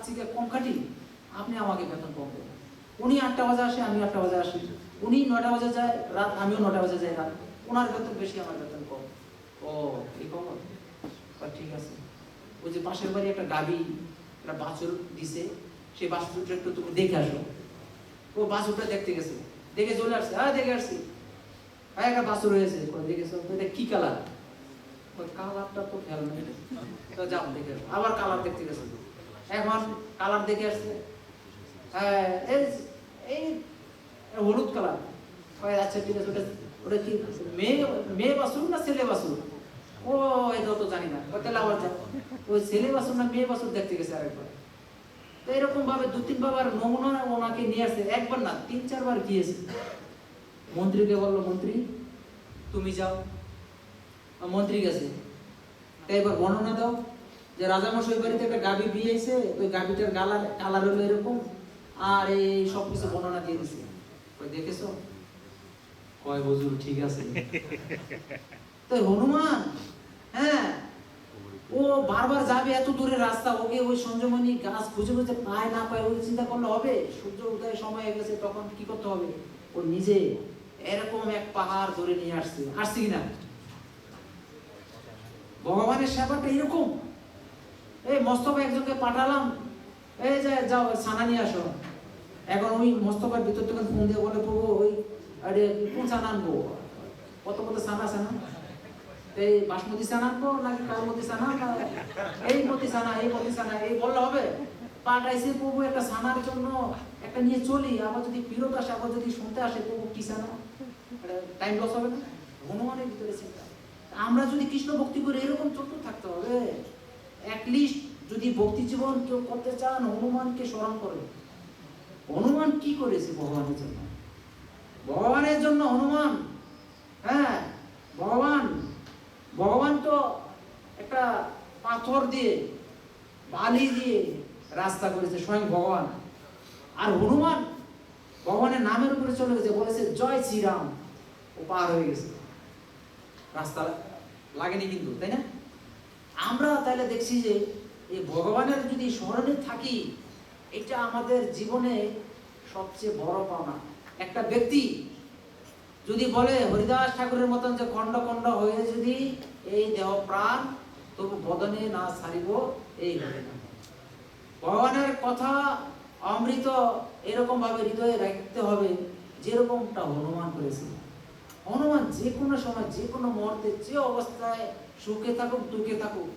থেকে কম খাটি, আপনি আমাকে বেতন কম দেবেন। উনি 8টা বাজে আসে, আমি 8টা বাজে আসি, উনি 9টা বাজে যায় রাত, আমিও 9টা বাজে যাই রাত, ওনার বেতন বেশি আমার বেতন কম। ও এই খবর, ঠিক আছে। ওই যে পাশের বাড়ি একটা গাবি একটা বাছুর দিছে, সেই বাছুরটা একটু তুমি দেখে আসো। ও বাছুরটা দেখতে গেছে, দেখে চলে আসছে, হ্যাঁ দেখে আসছি, হ্যাঁ একটা বাছুর হয়েছে, দেখেছো এটা কি কালার? কালারটা তো খেয়াল নেই, তো যাও দেখে আবার কালার দেখতে গেছে, এখন কালার দেখে আসছে, হ্যাঁ এই হলুদ কালার। আচ্ছা ঠিক আছে, ওটা ওটা কি মেয়ে মেয়ে বাছুর না ছেলে বাছুর? ও এটা তো জানি না, তাহলে আবার যাও, ওই ছেলে বাছুর না মেয়ে বাছুর দেখতে গেছে আরেকবার। তো এরকম ভাবে 2-3 বার নমুনা ওনাকে নিয়ে আসছে, একবার না 3-4 বার গিয়েছে। মন্ত্রীকে বললো, মন্ত্রী তুমি যাও। মন্ত্রী গেছে, তাই এবার বর্ণনা দাও যে রাজামশাই বাড়িতে একটা গাভী বিয়ে হয়েছে, ওই গাভীটার কালার হলো এরকম, আর এই সবকিছু বর্ণনা দিয়ে দিছে। ওই দেখেছো? কয় হুজুর ঠিক আছে। তো হনুমান, হ্যাঁ ও বারবার যাবে এত দূরের রাস্তা, ওকে ওই সঞ্জমনি গাছ খুঁজে খুঁজে পায় না পায়, ওই চিন্তা করলে হবে? সূর্য উদয়ের সময় হয়ে গেছে, তখন কি করতে হবে? ও নিজে এরকম এক পাহাড় ধরে নিয়ে আসছে কিনা? ভগবানের সেবাটা এরকম। এই মস্তফা একজনকে পাঠালাম, এই যে যাও ছানা নিয়ে আসো। এখন ওই মস্তফার ভিতর থেকে ফোন দিয়ে বলে, প্রভু ওই আরে কোন ছানা আনবো? কত কত ছানা আছে না? এই বাসমতি ছানা আনবো নাকি কালমতি ছানা, এই মতি ছানা, এই মতি ছানা, এই বললে হবে? পাঠাইছে প্রভু একটা ছানার জন্য, একটা নিয়ে চলি, আবার যদি ফিরত আসে, আবার যদি শুনতে আসে প্রভু কি ছানা, টাইম লস হবে না? হনুমানের ভিতরে চিন্তা। আমরা যদি কৃষ্ণ ভক্তি করে এরকম চলতে থাকতে হবে। অ্যাটলিস্ট যদি ভক্তি জীবন কেউ করতে চান, হনুমানকে স্মরণ করে। হনুমান কি করেছে ভগবানের জন্য? ভগবানের জন্য হনুমান, হ্যাঁ ভগবান তো একটা পাথর দিয়ে বালি দিয়ে রাস্তা করেছে স্বয়ং ভগবান, আর হনুমান ভগবানের নামের উপরে চলে গেছে, বলেছে জয় শ্রীরাম, ও পার হয়ে গেছে, রাস্তা লাগেনি কিন্তু, তাই না? আমরা তাহলে দেখছি যে এই ভগবানের যদি স্মরণে থাকি, এটা আমাদের জীবনে সবচেয়ে বড় পাওনা। একটা ব্যক্তি যদি বলে হরিদাস ঠাকুরের মতন যে খণ্ড খণ্ড হয়ে যদি এই দেহ প্রাণ তবু বদনে না ছাড়িব, এই হবে না। ভগবানের কথা অমৃত এরকম ভাবে হৃদয়ে রাখতে হবে, যেরকমটা হনুমান করেছিল। হনুমান যে কোনো সময়, যে কোনো মুহূর্তে, যে অবস্থায় সুখে থাকুক দুঃখে থাকুক,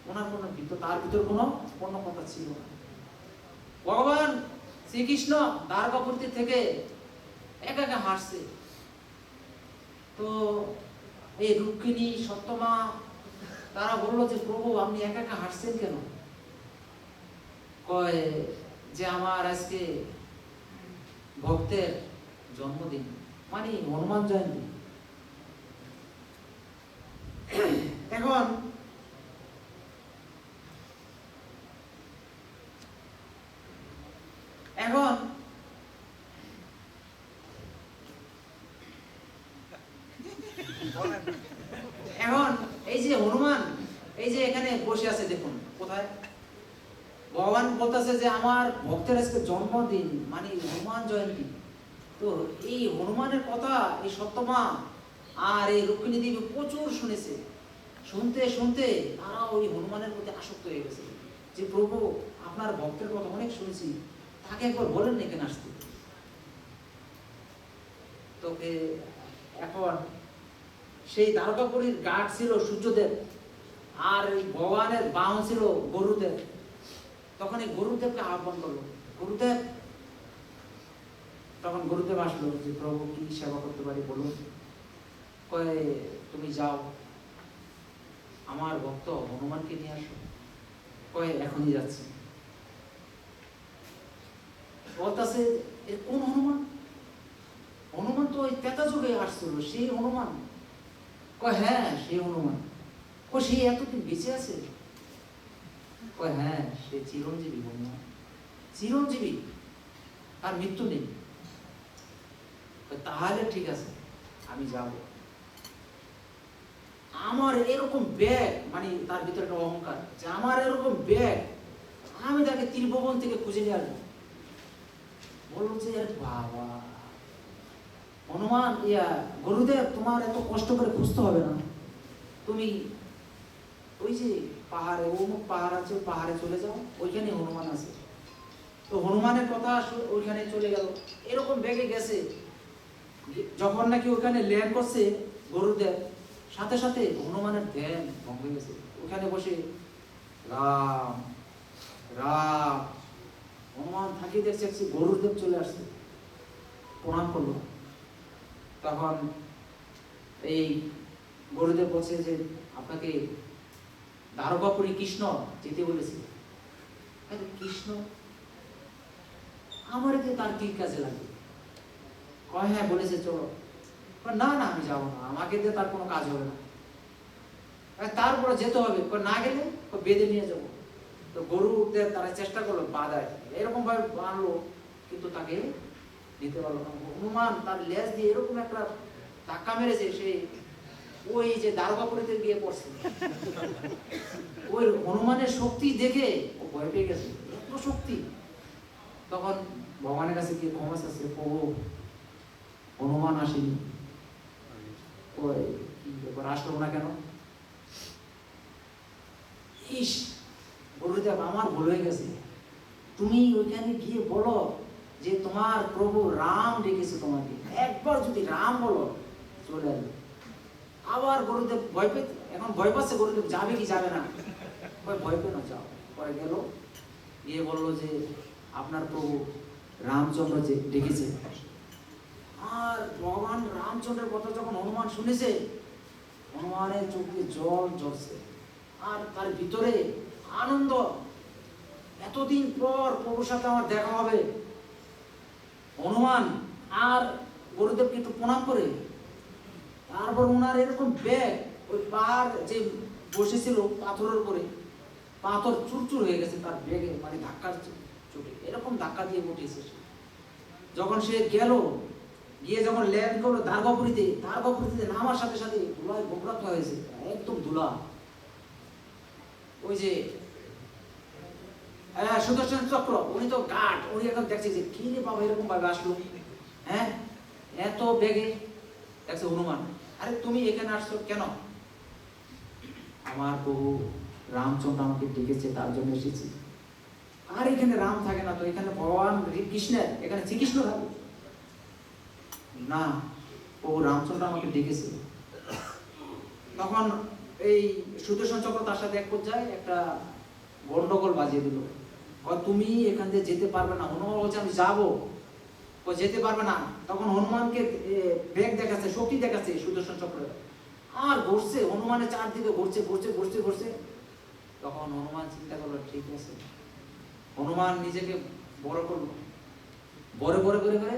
ওনার কোনো তার ভিতর কোনো কথা ছিল না। ভগবান শ্রীকৃষ্ণ দ্বারকাপুরী থেকে একা একা হাসছে, তো এই রুক্মিণী সত্যমা তারা বললো যে প্রভু আপনি একা একা হাসছেন কেন? কয় যে আমার আজকে ভক্তের জন্মদিন, মানে হনুমান জয়ন্তী। এখন এখন এখন এই যে হনুমান, এই যে এখানে বসে আছে, দেখুন কোথায় ভগবান বলতেছে যে আমার ভক্তের আজকে জন্মদিন, মানে হনুমান জয়ন্তী। তো এই হনুমানের কথা এই সত্যমা আর এই রুক্মিণী দেবী প্রচুর শুনেছে। শুনতে শুনতে তারা ওই হনুমানের প্রতি আসক্ত হয়ে গেছে, যে প্রভু আপনার ভক্তের কথা অনেক শুনেছি, তাকে একবার বলেন এখানে আসতে। তোকে এখন সেই দ্বারকাপুরীর গার্ড ছিল সূর্যদেব, আর এই ভগবানের বাহন ছিল গরুদেব। তখন এই গরুদেবকে আহ্বান করলো, গুরুদেব। তখন গুরুদেব আসলো, যে প্রভু কি সেবা করতে পারি বলুন। কয়ে তুমি যাও আমার ভক্ত হনুমানকে নিয়ে আসো। কয়ে এখনই যাচ্ছে। বলতেছে কোন হনুমান? হনুমান তো ওই তেতা যুগে আসছিল, সেই হনুমান। কয় হ্যাঁ সেই হনুমান। ও সে এতদিন বেঁচে আছে? কয় হ্যাঁ সে চিরঞ্জীবী হনুমান, চিরঞ্জীবী, আর মৃত্যু নেই। তাহলে ঠিক আছে আমি যাব। আমার এরকম ব্যাগ, মানে তার ভিতরে একটা অহংকার, যে আমার এরকম ব্যাগ আমি তাকে ত্রিভুবন থেকে খুঁজে নিয়ে আসবো। বললো যে আরে বাবা হনুমান গুরুদেব, তোমার এত কষ্ট করে খুঁজতে হবে না, তুমি ওই যে পাহাড়ে, অমুক পাহাড় আছে, পাহাড়ে চলে যাও, ওইখানে হনুমান আছে। তো হনুমানের কথা ওইখানে চলে গেল, এরকম বেগে গেছে। যখন নাকি ওখানে ল্যান্ড করছে গুরুদেব, সাথে সাথে হনুমানের ধ্যান ভঙ্গ হয়ে গেছে। ওখানে বসে রাম রাম, হনুমান থাকি দেখছে গুরুদেব চলে আসছে, প্রণাম করলো। তখন এই গুরুদেব বলছে যে আপনাকে দ্বারকাপুরী কৃষ্ণ যেতে বলেছে। কৃষ্ণ আমার তার কি কাজে লাগবে? কয় হ্যাঁ বলেছে চলো। না না আমি যাবো না, আমাকে দিয়ে তার কোনো কাজ হবে না, তারপরে যেতে হবে। না গেলে বেঁধে নিয়ে যাবো। তো গরুদের তারা চেষ্টা করলো বাধায়, এরকম ভাবে বাঁধলো, কিন্তু তাকে দিতে পারলো না। হনুমান তার লেজ দিয়ে এরকম একটা ধাক্কা মেরেছে, সে ওই যে দ্বারকাপুরীতে গিয়ে পড়ছে। ওই হনুমানের শক্তি দেখে ও ভয় পেয়ে গেছে, এত শক্তি। তখন ভগবানের কাছে গিয়ে ক্ষমা চাচ্ছে, প্রভু হনুমান আসেনি, ওই কি ব্যাপার আসলো না কেন? ইস গুরুদেব, আমার ভুল হয়ে গেছে, তুমি ওইখানে গিয়ে বলো যে তোমার প্রভু রাম ডেকেছে তোমাকে, একবার যদি রাম বলো চলে আসবে। আবার গুরুদেব ভয় পেয়ে, এখন ভয় পাচ্ছে গুরুদেব, যাবে কি যাবে না? ভয় পেয়ে না, যাও। পরে গেল, গিয়ে বললো যে আপনার প্রভু রামচন্দ্র যে ডেকেছে। আর ভগবান রামচন্দ্রের কথা যখন হনুমান শুনেছে, হনুমানের চোখে জল ঝরছে, আর তার ভিতরে আনন্দ, এতদিন পর প্রভুর সাথে আমার দেখা হবে। হনুমান আর গুরুদেবকে একটু প্রণাম করে, তারপর ওনার এরকম ব্যাগ, ওই পাহাড় যে বসেছিল পাথরের উপরে, পাথর চুরচুর হয়ে গেছে তার ব্যাগে, মানে ধাক্কার চোটে এরকম ধাক্কা দিয়ে উঠেছে। যখন সে গেল, গিয়ে যখন ল্যান্ড করলো দ্বারকাপুরীতে নামার সাথে সাথে ধুলায় গোবরাত হয়েছে, একদম ধুলা। ওই যে সুদর্শন চক্র, উনি তো গার্ড, উনি এখন দেখছে যে কি রে বাবা এরকম ভাবে আসলো, হ্যাঁ এত বেগে। দেখছে হনুমান, আরে তুমি এখানে আসছো কেন? আমার প্রভু রামচন্দ্র আমাকে ডেকেছে, তার জন্য এসেছি। আর এখানে রাম থাকে না তো, এখানে ভগবান কৃষ্ণের, এখানে শ্রীকৃষ্ণ থাকে না, প্রভু রামচন্দ্র আমাকে ডেকেছে। তখন এই সুদর্শন চক্র তার সাথে এক পর্যায়ে একটা গন্ডগোল বাজিয়ে দিল, তুমি এখান থেকে যেতে পারবে না। হনুমান বলছে আমি যাবো, ও যেতে পারবে না। তখন হনুমানকে বেগ দেখাচ্ছে, শক্তি দেখাচ্ছে সুদর্শন চক্র, আর ঘুরছে হনুমানের চারদিকে, ঘুরছে। তখন হনুমান চিন্তা করলো ঠিক আছে, হনুমান নিজেকে বড় করলো, বড় করে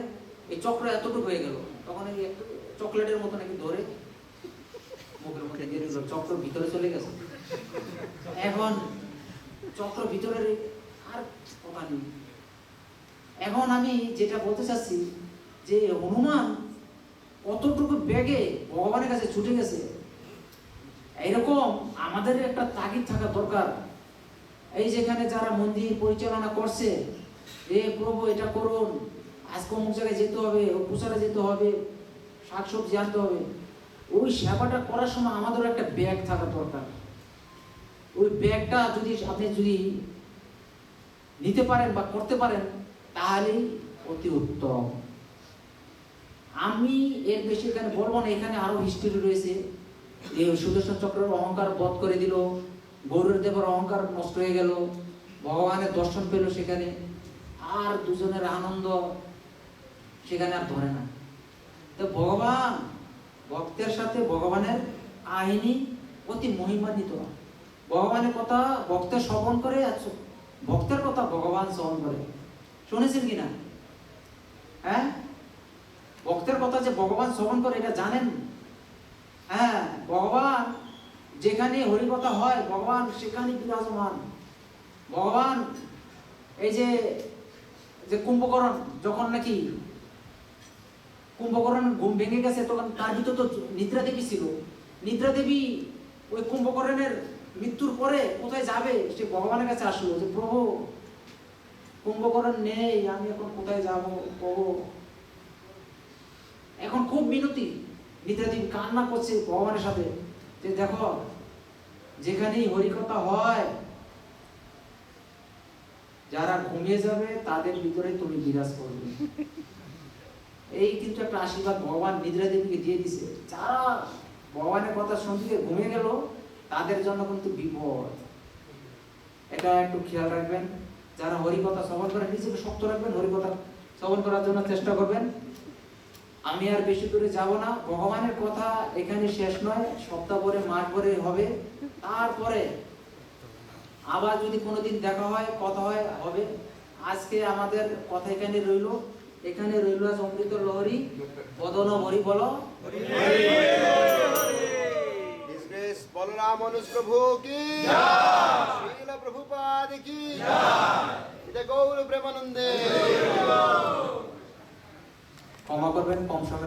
এই চক্র এতটুকু হয়ে গেল। তখন এই একটু চকলেটের মতো নাকি ধরে মুখের মধ্যে দিয়ে দিল, চক্র ভিতরে চলে গেছে। এখন চক্র ভিতরে আর কথা নেই। এখন আমি যেটা বলতে চাচ্ছি যে হনুমান কতটুকু বেগে ভগবানের কাছে ছুটে গেছে, এইরকম আমাদের একটা তাগিদ থাকা দরকার। এই যেখানে যারা মন্দির পরিচালনা করছে, এ প্রভু এটা করুন, আজকে অমুক জায়গায় যেতে হবে, প্রচারে যেতে হবে, শাকসবজি আনতে হবে, ওই সেবাটা করার সময় আমাদের একটা ব্যাগ থাকা দরকার। ওই ব্যাগটা যদি আপনি নিতে পারেন বা করতে পারেন, তাহলেই অতি উত্তম। আমি এর বেশি এখানে বলবো না, এখানে আরো হিস্ট্রি রয়েছে। এই সুদর্শন চক্রের অহংকার বধ করে দিল, গৌরীর দেবের অহংকার নষ্ট হয়ে গেল, ভগবানের দর্শন পেল সেখানে, আর দুজনের আনন্দ সেখানে আর ধরে না। তো ভগবান ভক্তের সাথে ভগবানের কাহিনী অতি মহিমান্বিত। ভগবানের কথা ভক্তের শ্রবণ করে, ভক্তের কথা ভগবান শ্রবণ করে। শুনেছেন কিনা? হ্যাঁ, ভক্তের কথা যে ভগবান শ্রবণ করে, এটা জানেন? হ্যাঁ, ভগবান যেখানে হরিকথা হয়, ভগবান সেখানে বিরাজমান। ভগবান এই যে কুম্ভকর্ণ, যখন নাকি কুম্ভকর্ণ ঘুম ভেঙে গেছে, তখন তার ভিতর তো নিদ্রা দেবী ছিল। নিদ্রা দেবী ওই কুম্ভকর্ণের মৃত্যুর পরে কোথায় যাবে, সে ভগবানের কাছে আসলো যে প্রভু কুম্ভকর্ণ নেই, আমি এখন কোথায় যাব প্রভু। এখন খুব মিনতি, নিদ্রাধীন কান্না করছে ভগবানের সাথে যে দেখো যেখানেই হরিকথা হয় যারা ঘুমিয়ে যাবে তাদের ভিতরে তুমি বিরাজ করবে। এই কিন্তু একটা আশীর্বাদ ভগবান নিদ্রাদেবীকে দিয়ে দিছে। যারা ভগবানের কথা শুনতে ঘুমিয়ে গেল তাদের জন্য কিন্তু বিপদ। এটা একটু খেয়াল রাখবেন। যারা হরিকথা শ্রবণ করে নিজেকে শক্ত রাখবেন, হরিকথা শ্রবণ করার জন্য চেষ্টা করবেন। আমি আর বেশি দূরে যাব না, ভগবানের কথা এখানে শেষ নয়, সপ্তাহ পরে মাস পরে হবে। তারপরে আবার যদি কোনোদিন দেখা হয়, কথা হয়, হবে। আজকে আমাদের কথা এখানে রইল, এখানে রইল আজ অমৃত লহরী বদন হরি বল। বলরাম অনুজ প্রভু কি জয়, শ্রীল প্রভুপাদ কি জয়, জয় গৌর প্রেমানন্দে। ক্ষমা করবেন কম সময়